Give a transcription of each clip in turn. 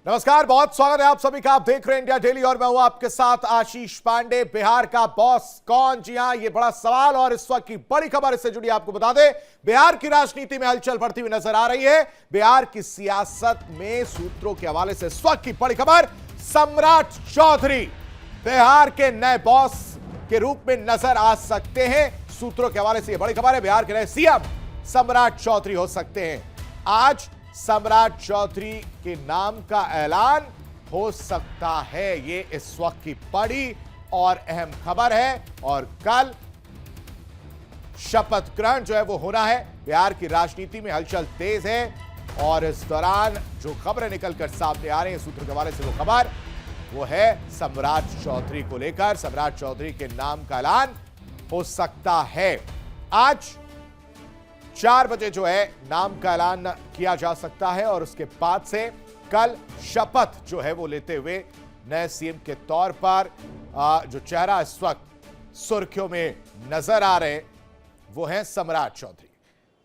नमस्कार, बहुत स्वागत है आप सभी का। आप देख रहे हैं इंडिया डेली और मैं हूं आपके साथ आशीष पांडे। बिहार का बॉस कौन? जी हां, ये बड़ा सवाल और इस वक्त की बड़ी खबर इससे जुड़ी आपको बता दें। बिहार की राजनीति में हलचल बढ़ती हुई नजर आ रही है। बिहार की सियासत में सूत्रों के हवाले से इस वक्त की बड़ी खबर, सम्राट चौधरी बिहार के नए बॉस के रूप में नजर आ सकते हैं। सूत्रों के हवाले से यह बड़ी खबर है, बिहार के नए सीएम सम्राट चौधरी हो सकते हैं। आज सम्राट चौधरी के नाम का ऐलान हो सकता है, ये इस वक्त की बड़ी और अहम खबर है। और कल शपथ ग्रहण जो है वो होना है। बिहार की राजनीति में हलचल तेज है और इस दौरान जो खबरें निकलकर सामने आ रही हैं सूत्रों के हवाले से, वो खबर वो है सम्राट चौधरी को लेकर। सम्राट चौधरी के नाम का ऐलान हो सकता है। आज 4 बजे जो है नाम का ऐलान किया जा सकता है और उसके बाद से कल शपथ जो है वो लेते हुए नए सीएम के तौर पर जो चेहरा इस वक्त सुर्खियों में नजर आ रहे वो हैं सम्राट चौधरी।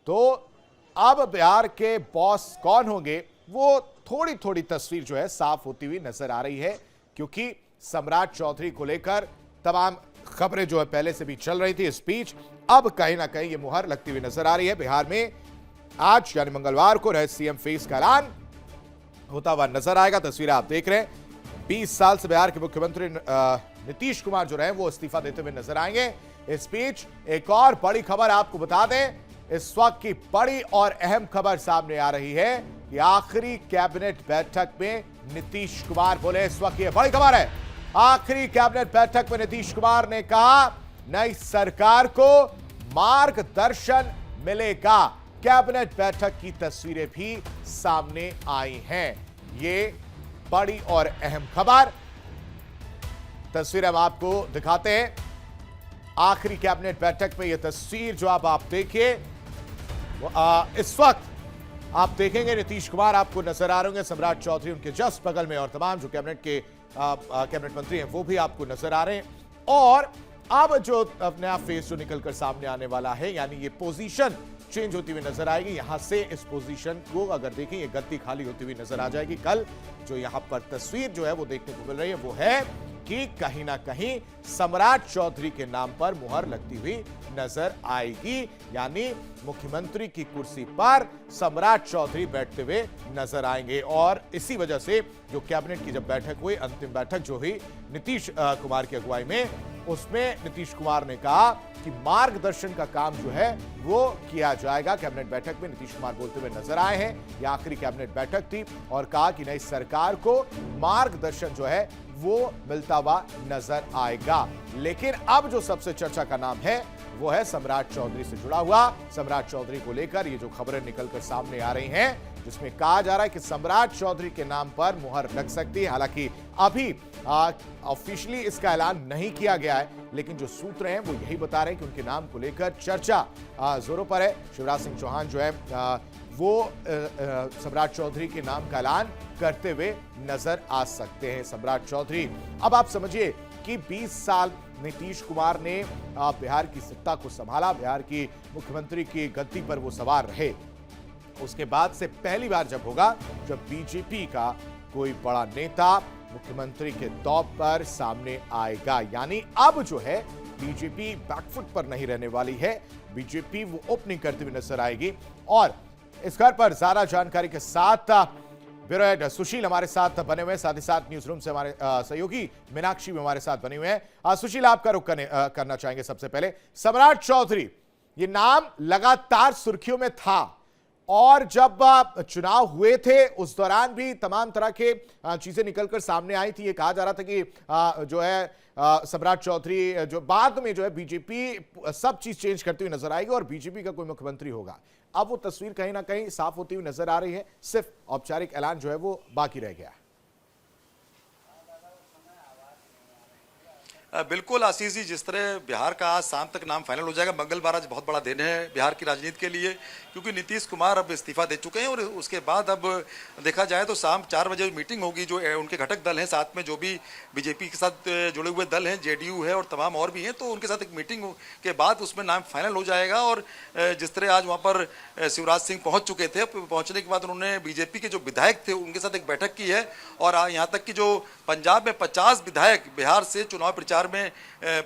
तो अब बिहार के बॉस कौन होंगे वो थोड़ी थोड़ी तस्वीर जो है साफ होती हुई नजर आ रही है, क्योंकि सम्राट चौधरी को लेकर तमाम खबरें जो है पहले से भी चल रही थी। इस बीच अब कहीं ना कहीं ये मुहर लगती हुई नजर आ रही है। बिहार में आज यानी मंगलवार को नए सीएम फेस का ऐलान होता हुआ नजर आएगा। तस्वीरें आप देख रहे हैं। 20 साल से बिहार के मुख्यमंत्री नीतीश कुमार जो रहे वो इस्तीफा देते हुए नजर आएंगे। इस बीच एक और बड़ी खबर आपको बता दें, इस वक्त की बड़ी और अहम खबर सामने आ रही है कि आखिरी कैबिनेट बैठक में नीतीश कुमार बोले। इस वक्त ये बड़ी खबर है, आखिरी कैबिनेट बैठक में नीतीश कुमार ने कहा नई सरकार को मार्गदर्शन मिलेगा। कैबिनेट बैठक की तस्वीरें भी सामने आई हैं। ये बड़ी और अहम खबर, तस्वीरें हम आपको दिखाते हैं। आखिरी कैबिनेट बैठक में यह तस्वीर जो आप देखिए, इस वक्त आप देखेंगे नीतीश कुमार आपको नजर आ रहे होंगे, सम्राट चौधरी उनके जस्ट बगल में और तमाम जो कैबिनेट मंत्री हैं वो भी आपको नजर आ रहे हैं। और अब जो नया फेस जो निकलकर सामने आने वाला है, यानी ये पोजीशन चेंज होती हुई नजर आएगी। यहां से इस पोजीशन को अगर देखें, ये गद्दी खाली होती हुई नजर आ जाएगी। कल जो यहां पर तस्वीर जो है वो देखने को मिल रही है वो है कि कहीं ना कहीं सम्राट चौधरी के नाम पर मुहर लगती हुई नजर आएगी, यानी मुख्यमंत्री की कुर्सी पर सम्राट चौधरी बैठते हुए नजर आएंगे। और इसी वजह से जो कैबिनेट की जब बैठक हुई, अंतिम बैठक जो हुई नीतीश कुमार की अगुवाई में, उसमें नीतीश कुमार ने कहा कि मार्गदर्शन का काम जो है वो किया जाएगा। कैबिनेट बैठक में नीतीश कुमार बोलते हुए नजर आए हैं, यह आखिरी कैबिनेट बैठक थी, और कहा कि नई सरकार को मार्गदर्शन जो है वो मिलता हुआ नजर आएगा। लेकिन अब जो सबसे चर्चा का नाम है वो है सम्राट चौधरी से जुड़ा हुआ। सम्राट चौधरी को लेकर ये जो खबरें निकलकर सामने आ रही हैं, जिसमें कहा जा रहा है कि सम्राट चौधरी के नाम पर मुहर लग सकती है। हालांकि अभी ऑफिशियली इसका ऐलान नहीं किया गया है, लेकिन जो सूत्र हैं वो यही बता रहे हैं कि उनके नाम को लेकर चर्चा जोरों पर है। शिवराज सिंह चौहान जो है वो सम्राट चौधरी के नाम का ऐलान करते हुए नजर आ सकते हैं। सम्राट चौधरी, अब आप समझिए कि 20 साल नीतीश कुमार ने बिहार की सत्ता को संभाला, बिहार की मुख्यमंत्री की गद्दी पर वो सवार रहे। उसके बाद से पहली बार जब होगा जब बीजेपी का कोई बड़ा नेता मुख्यमंत्री के तौर पर सामने आएगा, यानी अब जो है बीजेपी बैकफुट पर नहीं रहने वाली है। बीजेपी वो ओपनिंग करती हुई नजर आएगी। और इस घर पर ज्यादा जानकारी के साथ ब्यूरो हेड सुशील हमारे साथ बने हुए हैं, साथ ही साथ न्यूज रूम से हमारे सहयोगी मीनाक्षी भी हमारे साथ बने हुए हैं। सुशील, आपका रुख करना चाहेंगे सबसे पहले। सम्राट चौधरी, ये नाम लगातार सुर्खियों में था और जब चुनाव हुए थे उस दौरान भी तमाम तरह के चीजें निकलकर सामने आई थी। ये कहा जा रहा था कि जो है सम्राट चौधरी जो बाद में जो है बीजेपी सब चीज चेंज करती हुई नजर आएगी और बीजेपी का कोई मुख्यमंत्री होगा। अब वो तस्वीर कहीं ना कहीं साफ होती हुई नजर आ रही है, सिर्फ औपचारिक ऐलान जो है वो बाकी रह गया है। बिल्कुल आशीष जी, जिस तरह बिहार का आज शाम तक नाम फाइनल हो जाएगा, मंगलवार आज बहुत बड़ा दिन है बिहार की राजनीति के लिए, क्योंकि नीतीश कुमार अब इस्तीफा दे चुके हैं और उसके बाद अब देखा जाए तो शाम 4 बजे मीटिंग होगी। जो उनके घटक दल हैं, साथ में जो भी बीजेपी के साथ जुड़े हुए दल हैं, जेडीयू है और तमाम और भी हैं, तो उनके साथ एक मीटिंग के बाद उसमें नाम फाइनल हो जाएगा। और जिस तरह आज वहाँ पर शिवराज सिंह पहुँच चुके थे, पहुँचने के बाद उन्होंने बीजेपी के जो विधायक थे उनके साथ एक बैठक की है। और यहाँ तक कि जो पंजाब में 50 विधायक बिहार से चुनाव प्रचार में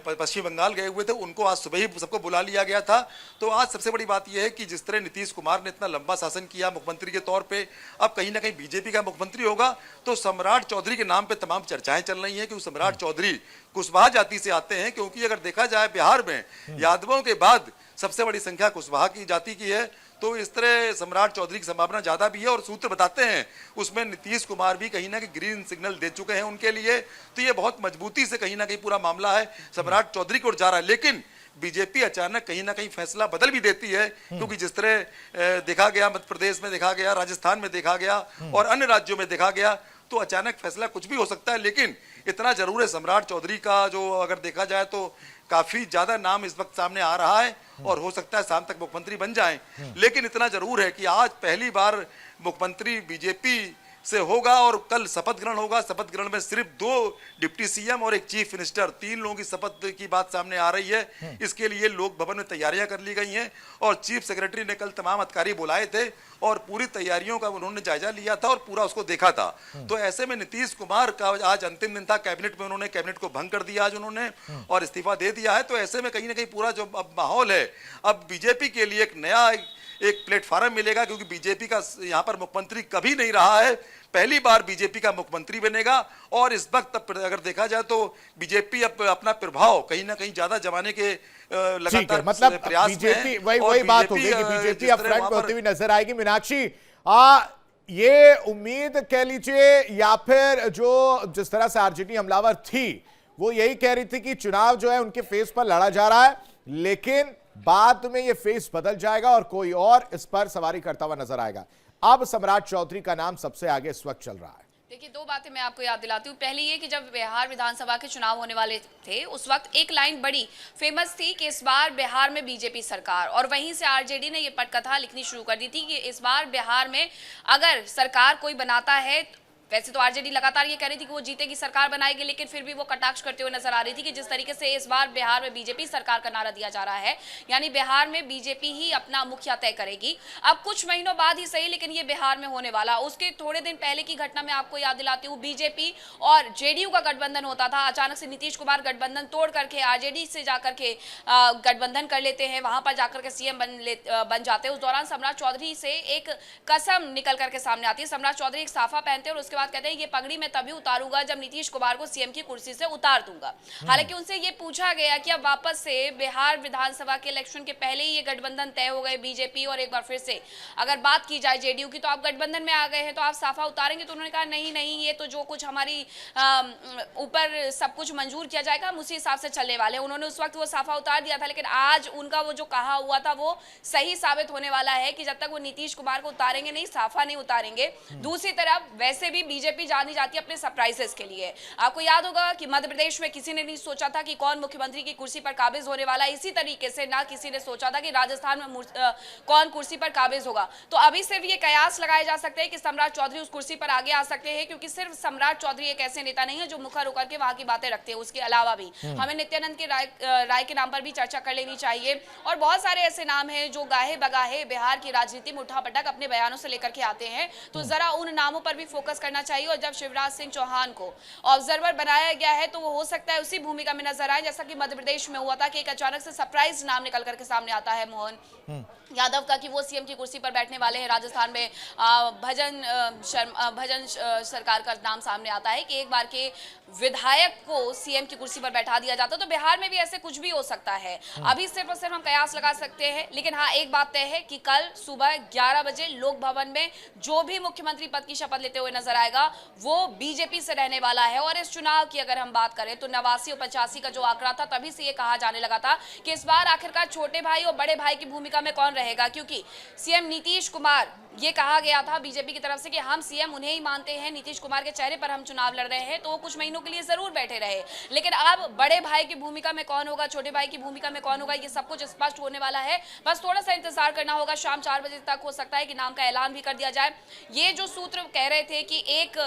पश्चिम बंगाल गए हुए थे, उनको आज सुबह ही सबको बुला लिया गया था। तो आज सबसे बड़ी बात यह है कि जिस तरह नीतीश कुमार ने इतना लंबा शासन किया मुख्यमंत्री के तौर पे, अब कहीं ना कहीं बीजेपी का मुख्यमंत्री होगा, तो सम्राट चौधरी के नाम पे तमाम चर्चाएं चल रही हैं कि सम्राट चौधरी कुशवाहा जाति से आते हैं। क्योंकि अगर देखा जाए बिहार में यादवों के बाद सबसे बड़ी संख्या कुशवाहा की जाति की है, तो इस तरह सम्राट चौधरी की संभावना ज्यादा भी है। और सूत्र बताते हैं उसमें नीतीश कुमार भी कहीं ना कहीं ग्रीन सिग्नल दे चुके हैं उनके लिए। तो ये बहुत मजबूती से कहीं ना कहीं पूरा मामला है सम्राट चौधरी की ओर जा रहा है। लेकिन बीजेपी अचानक कहीं ना कहीं फैसला बदल भी देती है, क्योंकि जिस तरह देखा गया मध्य प्रदेश में, देखा गया राजस्थान में, देखा गया और अन्य राज्यों में देखा गया, तो अचानक फैसला कुछ भी हो सकता है। लेकिन इतना जरूर है सम्राट चौधरी का, जो अगर देखा जाए तो काफी ज्यादा नाम इस वक्त सामने आ रहा है और हो सकता है शाम तक मुख्यमंत्री बन जाएं। लेकिन इतना जरूर है कि आज पहली बार मुख्यमंत्री बीजेपी से होगा और कल शपथ ग्रहण होगा। शपथ ग्रहण में सिर्फ 2 डिप्टी सीएम और एक चीफ मिनिस्टर, 3 लोगों की शपथ की बात सामने आ रही है। इसके लिए लोक भवन में तैयारियां कर ली गई हैं और चीफ सेक्रेटरी ने कल तमाम अधिकारी बुलाए थे और पूरी तैयारियों का उन्होंने जायजा लिया था और पूरा उसको देखा था। तो ऐसे में नीतीश कुमार का आज अंतिम दिन था कैबिनेट में, उन्होंने कैबिनेट को भंग कर दिया आज उन्होंने और इस्तीफा दे दिया है। तो ऐसे में कहीं ना कहीं पूरा जो अब माहौल है, अब बीजेपी के लिए एक नया एक प्लेटफॉर्म मिलेगा, क्योंकि बीजेपी का यहाँ पर मुख्यमंत्री कभी नहीं रहा है, पहली बार बीजेपी का मुख्यमंत्री बनेगा। और इस वक्त अगर देखा जाए तो बीजेपी अब अपना प्रभाव कहीं ना कहीं ज्यादा जमाने के लगातार मतलब प्रयास बीजेपी वही बात हो गई कि बीजेपी अब फ्रंट पे होती हुई नजर आएगी। मीनाक्षी, ये उम्मीद कह लीजिए या फिर जो जिस तरह से आरजेडी हमलावर थी वो यही कह रही थी कि चुनाव जो है उनके फेस पर लड़ा जा रहा है, लेकिन बाद में ये फेस बदल जाएगा और कोई और इस पर सवारी करता हुआ नजर आएगा। अब सम्राट चौधरी का नाम सबसे आगे इस वक्त चल रहा है। देखिए, 2 बातें मैं आपको याद दिलाती हूँ। पहली ये कि जब बिहार विधानसभा के चुनाव होने वाले थे उस वक्त एक लाइन बड़ी फेमस थी कि इस बार बिहार में बीजेपी सरकार, और वहीं से आरजेडी ने ये पटकथा लिखनी शुरू कर दी थी कि इस बार बिहार में अगर सरकार कोई बनाता है, वैसे तो आरजेडी लगातार ये कह रही थी कि वो जीतेगी, सरकार बनाएगी, लेकिन फिर भी वो कटाक्ष करते हुए नजर आ रही थी कि जिस तरीके से इस बार बिहार में बीजेपी सरकार का नारा दिया जा रहा है, यानी बिहार में बीजेपी ही अपना मुखिया तय करेगी। अब कुछ महीनों बाद ही सही, लेकिन ये बिहार में होने वाला। उसके थोड़े दिन पहले की घटना मैं आपको याद दिलाती हूँ। बीजेपी और जेडीयू का गठबंधन होता था, अचानक से नीतीश कुमार गठबंधन तोड़ करके आरजेडी से जाकर के गठबंधन कर लेते हैं, वहां पर जाकर के सीएम बन जाते हैं। उस दौरान सम्राट चौधरी से एक कसम निकल करके सामने आती है। सम्राट चौधरी एक साफा पहनते हैं और उसके बाद कहते हैं ये पगड़ी मैं तभी उतारूंगा जब नीतीश कुमार को सीएम की कुर्सी से उतार दूंगा। हालांकि उनसे ये पूछा गया कि अब वापस से बिहार विधानसभा के इलेक्शन के पहले ही ये गठबंधन तय हो गए बीजेपी और एक बार फिर से अगर बात की जाए जेडीयू की, तो आप गठबंधन में आ गए हैं तो आप साफा उतारेंगे। तो उन्होंने कहा नहीं नहीं, ये तो जो कुछ हमारी ऊपर सब कुछ मंजूर किया जाएगा हम उसी हिसाब से चलने वाले हैं। उन्होंने उस वक्त वो साफा उतार दिया था, लेकिन आज उनका वो जो कहा हुआ था वो सही साबित होने वाला है कि जब तक वो नीतीश कुमार को उतारेंगे नहीं, साफा नहीं उतारेंगे। दूसरी तरफ वैसे भी बीजेपी जानी जाती है अपने सरप्राइजेस के लिए। आपको याद होगा कि मध्य प्रदेश में किसी ने नहीं सोचा था कि कौन मुख्यमंत्री की कुर्सी पर काबिज होने वाला है, इसी तरीके से ना किसी ने सोचा था कि राजस्थान में कौन कुर्सी पर काबिज होगा। तो अभी सिर्फ ये कयास लगाए जा सकते हैं कि सम्राट चौधरी उस कुर्सी पर आगे आ सकते हैं, क्योंकि सिर्फ सम्राट चौधरी एक ऐसे नेता नहीं है जो मुखर होकर के वहां की बातें रखते हैं। उसके अलावा भी हमें नित्यानंद के राय के नाम पर भी चर्चा कर लेनी चाहिए और बहुत सारे ऐसे नाम हैं जो गाहे बगाहे बिहार की राजनीति में उठापटक अपने बयानों से लेकर के आते हैं। तो जरा उन नामों पर भी फोकस करना चाहिए। और जब शिवराज सिंह चौहान को ऑब्जर्वर बनाया गया है तो वो हो सकता है उसी भूमिका में नजर आए जैसा कि मध्य प्रदेश में हुआ था कि एक अचानक से सरप्राइज नाम निकल करके सामने आता है मोहन यादव का कि वो सीएम की कुर्सी पर बैठने वाले हैं। राजस्थान में भजन सरकार का नाम सामने आता है कि एक बार के विधायक को सीएम की कुर्सी पर बैठा दिया जाता। तो बिहार में भी ऐसे कुछ भी हो सकता है। अभी सिर्फ और सिर्फ हम कयास लगा सकते हैं, लेकिन हाँ एक बात तय है कि कल सुबह 11 बजे लोक भवन में जो भी मुख्यमंत्री पद की शपथ लेते हुए नजर आएगा वो बीजेपी से रहने वाला है। और इस चुनाव की अगर हम बात करें तो 89 और 85 का जो आंकड़ा था तभी से ये कहा जाने लगा था कि इस बार आखिरकार छोटे भाई और बड़े भाई की भूमिका में कौन रहेगा, क्योंकि सीएम नीतीश कुमार ये कहा गया था बीजेपी की तरफ से कि हम सीएम उन्हें ही मानते हैं, नीतीश कुमार के चेहरे पर हम चुनाव लड़ रहे हैं, तो वो कुछ महीनों के लिए जरूर बैठे रहे। लेकिन अब बड़े भाई की भूमिका में कौन होगा, छोटे भाई की भूमिका में कौन होगा, ये सब कुछ स्पष्ट होने वाला है। बस थोड़ा सा इंतजार करना होगा। शाम 4 बजे तक हो सकता है कि नाम का ऐलान भी कर दिया जाए। ये जो सूत्र कह रहे थे कि एक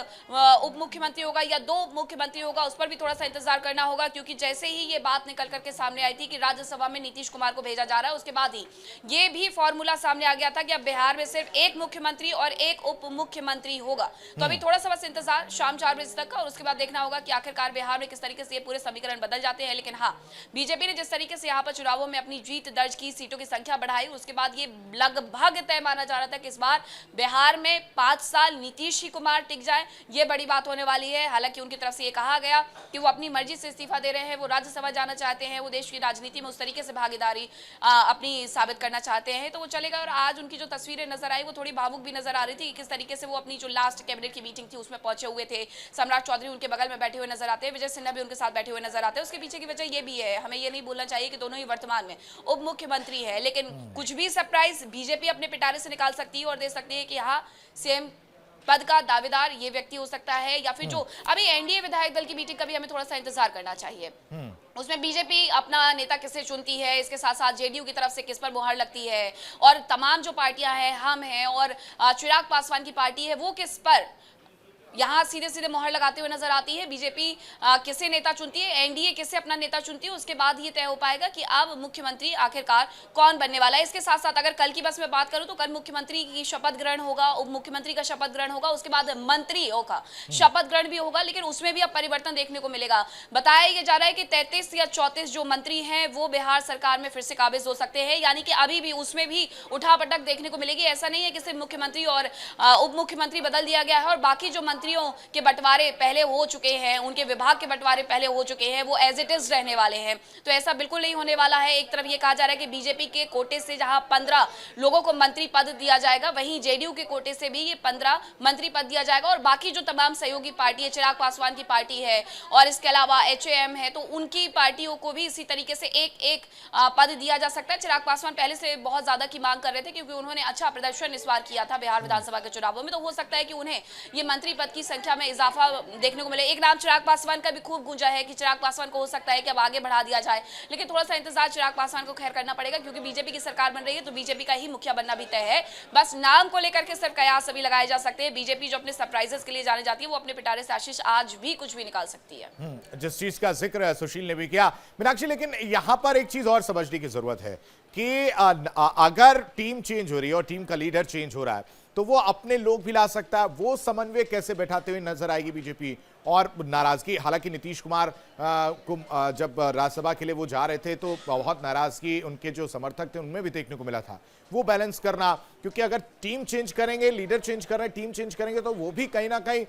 उप मुख्यमंत्री होगा या 2 उप मुख्यमंत्री होगा, उस पर भी थोड़ा सा इंतजार करना होगा, क्योंकि जैसे ही ये बात निकल करके सामने आई थी कि राज्यसभा में नीतीश कुमार को भेजा जा रहा है, उसके बाद ही ये भी फॉर्मूला सामने आ गया था कि अब बिहार में सिर्फ एक मुख्यमंत्री और एक उप मुख्यमंत्री होगा। तो अभी थोड़ा सा बस इंतजार शाम 4 बजे तक का, और उसके बाद देखना होगा कि आखिरकार बिहार में किस तरीके से ये पूरे समीकरण बदल जाते हैं। लेकिन हाँ, बीजेपी ने जिस तरीके से यहाँ पर चुनावों में अपनी जीत दर्ज की, सीटों की संख्या बढ़ाई, उसके बाद ये लगभग तय माना जा रहा था कि इस बार बिहार में 5 साल नीतीश ही कुमार टिक जाए। ये बड़ी बात होने वाली है। हालांकि उनकी तरफ से ये कहा गया कि वो अपनी मर्जी से इस्तीफा दे रहे हैं, वो राज्यसभा जाना चाहते हैं, वो देश की राजनीति में उस तरीके से भागीदारी अपनी साबित करना चाहते हैं, तो वो चलेगा। और आज उनकी जो तस्वीरें नजर आई वो थोड़ी भावुक भी नजर आ रही थी कि किस तरीके से वो अपनी जो लास्ट कैबिनेट की मीटिंग थी उसमें पहुंचे हुए थे। सम्राट चौधरी उनके बगल में बैठे हुए नजर आते हैं, विजय सिन्हा भी उनके साथ बैठे हुए नजर आते हैं। उसके पीछे की वजह ये भी है, हमें ये नहीं बोलना चाहिए कि दोनों ही वर्तमान में उप मुख्यमंत्री है, लेकिन कुछ भी सरप्राइज बीजेपी अपने पिटारे से निकाल सकती है और दे सकती है कि हाँ, सीएम पद का दावेदार ये व्यक्ति हो सकता है, या फिर जो अभी एनडीए विधायक दल की मीटिंग का भी हमें थोड़ा सा इंतजार करना चाहिए। उसमें बीजेपी अपना नेता किसे चुनती है, इसके साथ साथ जेडीयू की तरफ से किस पर मुहर लगती है, और तमाम जो पार्टियां हैं, हम हैं और चिराग पासवान की पार्टी है, वो किस पर यहाँ सीधे सीधे मोहर लगाते हुए नजर आती है। बीजेपी किसे नेता चुनती है, एनडीए किसे अपना नेता चुनती है, उसके बाद ये तय हो पाएगा कि अब मुख्यमंत्री आखिरकार कौन बनने वाला है। इसके साथ साथ अगर कल की बस में बात करूं तो कल मुख्यमंत्री की शपथ ग्रहण होगा, उप मुख्यमंत्री का शपथ ग्रहण होगा, उसके बाद मंत्रियों का शपथ ग्रहण भी होगा, लेकिन उसमें भी अब परिवर्तन देखने को मिलेगा। बताया यह जा रहा है कि 33 या 34 जो मंत्री हैं वो बिहार सरकार में फिर से काबिज हो सकते हैं, यानी कि अभी भी उसमें भी उठापटक देखने को मिलेगी। ऐसा नहीं है कि सिर्फ मुख्यमंत्री और उप मुख्यमंत्री बदल दिया गया है और बाकी जो मंत्रियों के बंटवारे पहले हो चुके हैं, उनके विभाग के बंटवारे पहले हो चुके हैं, वो एज इट इज रहने वाले हैं। तो ऐसा बिल्कुल नहीं होने वाला है। एक तरफ ये कहा जा रहा है कि बीजेपी के कोटे से जहां 15 लोगों को मंत्री पद दिया जाएगा, वहीं जेडीयू के कोटे से भी ये 15 मंत्री पद दिया जाएगा, और बाकी जो तमाम सहयोगी पार्टी है, चिराग पासवान की पार्टी है और इसके अलावा एचएएम है, तो उनकी पार्टियों को भी इसी तरीके से एक एक पद दिया जा सकता है। चिराग पासवान पहले से बहुत ज्यादा की मांग कर रहे थे, क्योंकि उन्होंने अच्छा प्रदर्शन इस बार किया था बिहार विधानसभा के चुनावों में, तो हो सकता है कि उन्हें ये मंत्री पद की संख्या में इजाफा देखने को मिले। एक नाम चिराग पासवान का भी खूब गूंजा है कि चिराग पासवान को हो सकता है कि अब आगे बढ़ा दिया जाए, लेकिन थोड़ा सा इंतजार चिराग पासवान को खैर करना पड़ेगा, क्योंकि बीजेपी की सरकार बन रही है तो बीजेपी का ही मुखिया बनना भी तय है। बस नाम को लेकर के सिर्फ कयास अभी लगाए जा सकते हैं। बीजेपी जो अपने सरप्राइजेस के लिए जाने जाती है, वो अपने पिटारे से आशीष आज भी कुछ भी निकाल सकती है। जिस चीज का जिक्र सुशील ने भी किया, मीनाक्षी, लेकिन यहां पर एक चीज और समझने की जरूरत है कि अगर टीम चेंज हो रही है और टीम का लीडर चेंज हो रहा है, तो वो अपने लोग भी ला सकता है। वो समन्वय कैसे बैठाते हुए नजर आएगी बीजेपी, और नाराजगी, हालांकि नीतीश कुमार को जब राज्यसभा के लिए वो जा रहे थे तो बहुत नाराजगी उनके जो समर्थक थे उनमें भी देखने को मिला था। वो बैलेंस करना, क्योंकि अगर टीम चेंज करेंगे, लीडर चेंज कर रहे हैं, टीम चेंज करेंगे, तो वो भी कहीं ना कहीं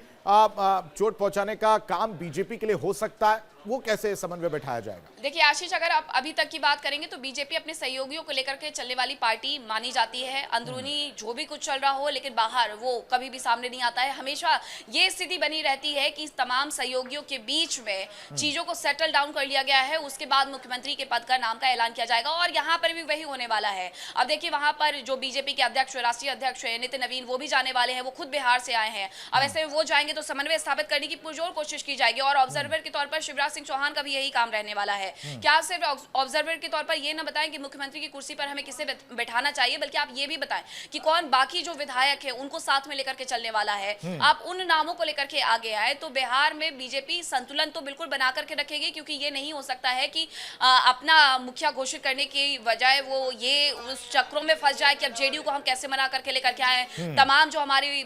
चोट पहुंचाने का काम बीजेपी के लिए हो सकता है। वो कैसे समन्वय बैठाया जाएगा? देखिए आशीष, अगर आप अभी तक की बात करेंगे तो बीजेपी अपने सहयोगियों को लेकर के चलने वाली पार्टी मानी जाती है। अंदरूनी जो भी कुछ चल रहा हो, लेकिन बाहर वो कभी भी सामने नहीं आता है। हमेशा ये स्थिति बनी रहती है कि तमाम सहयोगियों के बीच में चीजों को सेटल डाउन कर लिया गया है, उसके बाद मुख्यमंत्री के पद का नाम का ऐलान किया जाएगा, और यहाँ पर भी वही होने वाला है। अब देखिए वहां पर जो बीजेपी के अध्यक्ष, राष्ट्रीय अध्यक्ष है नितिन नवीन, वो भी जाने वाले हैं, वो खुद बिहार से आए हैं। अब ऐसे में वो जाएंगे तो समन्वय स्थापित करने की पुरजोर कोशिश की जाएगी, और ऑब्जर्वर के तौर पर शिवराज सिंह चौहान का भी यही काम रहने वाला है। क्या सिर्फ ऑब्जर्वर के तौर पर ये ना बताएं कि मुख्यमंत्री की कुर्सी पर हमें किसे बैठाना चाहिए, बल्कि आप ये भी बताएं कि कौन बाकी जो विधायक है उनको साथ में लेकर के चलने वाला है। आप उन नामों को लेकर के आगे आए तो बिहार में बीजेपी संतुलन तो बिल्कुल बना करके रखेगी, क्योंकि ये नहीं हो सकता है कि अपना मुखिया घोषित करने की बजाय वो ये उस चक्रों में फंस जाए कि अब जेडीयू को हम कैसे मना करके लेकर के आए। तमाम जो हमारी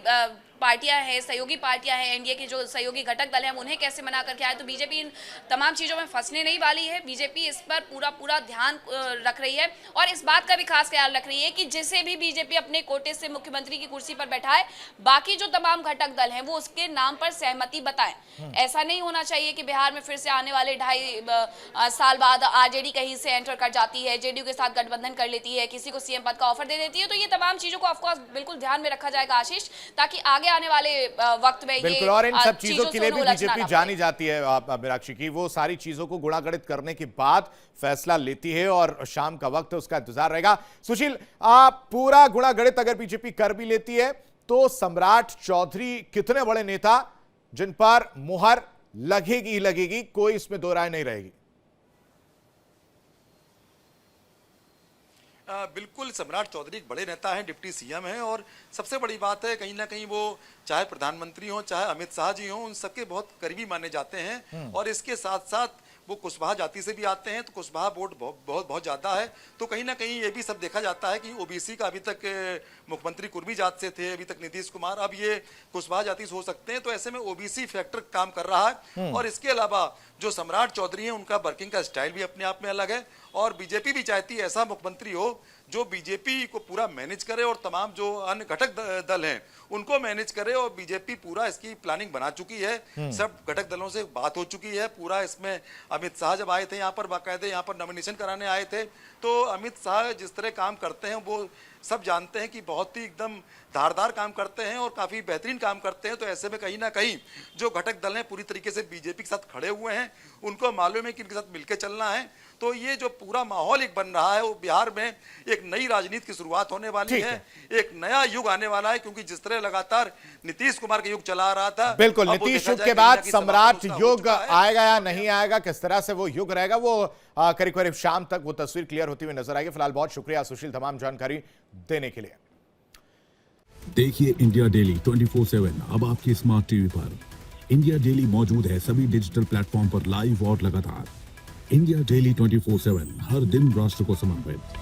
पार्टियां हैं, सहयोगी पार्टियां हैं, एनडीए के जो सहयोगी घटक दल हैं, उन्हें कैसे मना करके आए। तो बीजेपी इन तमाम चीजों में फंसने नहीं वाली है। बीजेपी इस पर पूरा ध्यान रख रही है, और इस बात का भी खास ख्याल रख रही है कि जिसे भी बीजेपी अपने कोटे से मुख्यमंत्री की कुर्सी पर बैठाए, बाकी जो तमाम घटक दल हैं वो उसके नाम पर सहमति बताएं। ऐसा नहीं होना चाहिए कि बिहार में फिर से आने वाले 2.5 साल बाद आरजेडी कहीं से एंटर कर जाती है, जेडीयू के साथ गठबंधन कर लेती है, किसी को सीएम पद का ऑफर दे देती है। तो ये तमाम चीजों को ऑफकोर्स बिल्कुल ध्यान में रखा जाएगा आशीष, ताकि आगे आगे आने वाले वक्त में बिल्कुल, और इन सब चीजों के लिए भी उन्हें उलझना बीजेपी ना जानी जाती है मीनाक्षी की, वो सारी चीजों को गुणागणित करने के बाद फैसला लेती है और शाम का वक्त है, उसका इंतजार रहेगा। सुशील, पूरा गुणागणित अगर बीजेपी कर भी लेती है तो सम्राट चौधरी कितने बड़े नेता जिन पर मुहर लगेगी ही लगेगी, कोई इसमें दो राय नहीं रहेगी। बिल्कुल, सम्राट चौधरी एक बड़े नेता हैं, डिप्टी सीएम हैं, और सबसे बड़ी बात है कहीं ना कहीं वो चाहे प्रधानमंत्री हो चाहे अमित शाह जी हो, उन सबके बहुत करीबी माने जाते हैं। और इसके साथ साथ वो कुशवाहा जाति से भी आते हैं, तो कुशवाहा वोट बहुत ज्यादा है। तो कहीं ना कहीं ये भी सब देखा जाता है कि ओबीसी का अभी तक मुख्यमंत्री कुर्मी जात से थे, अभी तक नीतीश कुमार, अब ये कुशवाहा जाति से हो सकते हैं। तो ऐसे में ओबीसी फैक्टर काम कर रहा है। और इसके अलावा जो सम्राट चौधरी हैं, उनका वर्किंग का स्टाइल भी अपने आप में अलग है, और बीजेपी भी चाहती है ऐसा मुख्यमंत्री हो जो बीजेपी को पूरा मैनेज करे और तमाम जो अन्य घटक दल हैं उनको मैनेज करे। और बीजेपी पूरा इसकी प्लानिंग बना चुकी है, सब घटक दलों से बात हो चुकी है पूरा। इसमें अमित शाह जब आए थे यहाँ पर, बाकायदे यहाँ पर नॉमिनेशन कराने आए थे, तो अमित शाह जिस तरह काम करते हैं वो सब जानते हैं कि बहुत ही एकदम धारदार काम करते हैं और काफी बेहतरीन काम करते हैं। तो ऐसे में कहीं ना कहीं जो घटक दल हैं पूरी तरीके से बीजेपी के साथ खड़े हुए हैं, उनको मालूम है कि इनके साथ मिलकर चलना है। तो ये जो पूरा माहौल एक बन रहा है, वो बिहार में एक नई राजनीति की शुरुआत होने वाली है, एक नया युग आने वाला है। क्योंकि जिस तरह लगातार नीतीश कुमार का युग चला आ रहा था, बिल्कुल, नीतीश युग के बाद सम्राट युग आएगा या नहीं आएगा, किस तरह से वो युग रहेगा, वो करीब करीब शाम तक वो तस्वीर क्लियर होती हुई नजर आएगी। फिलहाल बहुत शुक्रिया सुशील तमाम जानकारी देने के लिए। देखिए इंडिया डेली 24/7 अब आपके स्मार्ट टीवी पर। इंडिया डेली मौजूद है सभी डिजिटल प्लेटफॉर्म पर लाइव और लगातार। इंडिया डेली 24/7 हर दिन राष्ट्र को समर्पित।